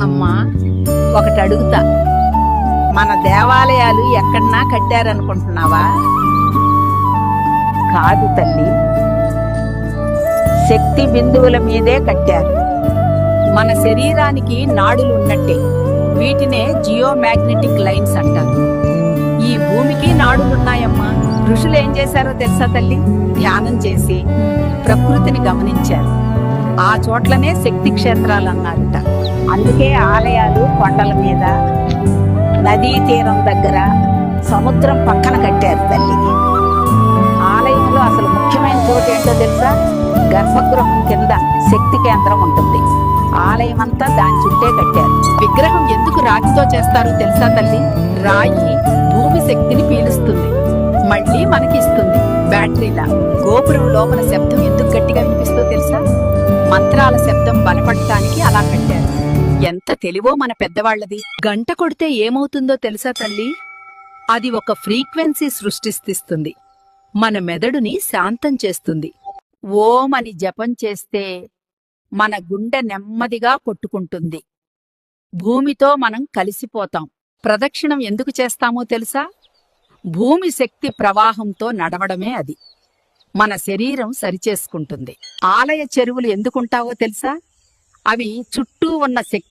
అమ్మా, ఒకటి అడుగుతా. మన దేవాలయాలు ఎక్కడన్నా కట్టారనుకుంటున్నావా? కాదు తల్లి, శక్తి బిందువుల మీదే కట్టారు. మన శరీరానికి నాడులు ఉన్నట్టే వీటినే జియోమాగ్నెటిక్ లైన్స్ అంటారు. ఈ భూమికి నాడులున్నాయమ్మా. ఋషులు ఏం చేశారో తెలుసా తల్లి? ధ్యానం చేసి ప్రకృతిని గమనించారు. ఆ చోట్లనే శక్తి క్షేత్రాలు అన్నారట. అందుకే ఆలయాలు కొండల మీద, నదీ తీరం దగ్గర, సముద్రం పక్కన కట్టారు తల్లి. ఆలయంలో అసలు ముఖ్యమైన చోటు ఏంటో తెలుసా? గర్భగృహం కింద శక్తి కేంద్రం ఉంటుంది. ఆలయం అంతా దాని చుట్టే కట్టారు. విగ్రహం ఎందుకు రాతితో చేస్తారో తెలుసా తల్లి? రాయి భూమి శక్తిని పీలుస్తుంది, మళ్ళీ మనకిస్తుంది బ్యాటరీలా. గోపురం లోపల శబ్దం ఎందుకు గట్టిగా వినిపిస్తో తెలుసా? మంత్రాల శబ్దం బలపడటానికి అలా కట్టారు. ఎంత తెలివో మన పెద్దవాళ్లది. గంట కొడితే ఏమవుతుందో తెలుసా తల్లి? అది ఒక ఫ్రీక్వెన్సీ సృష్టిస్తుంది, మన మెదడుని శాంతం చేస్తుంది. ఓం అని జపం చేస్తే మన గుండె నెమ్మదిగా కొట్టుకుంటుంది. భూమితో మనం కలిసిపోతాం. ప్రదక్షిణం ఎందుకు చేస్తామో తెలుసా? భూమి శక్తి ప్రవాహంతో నడవడమే అది. మన శరీరం సరిచేసుకుంటుంది. ఆలయ చెరువులు ఎందుకుంటావో తెలుసా? అవి చుట్టూ ఉన్న శక్తి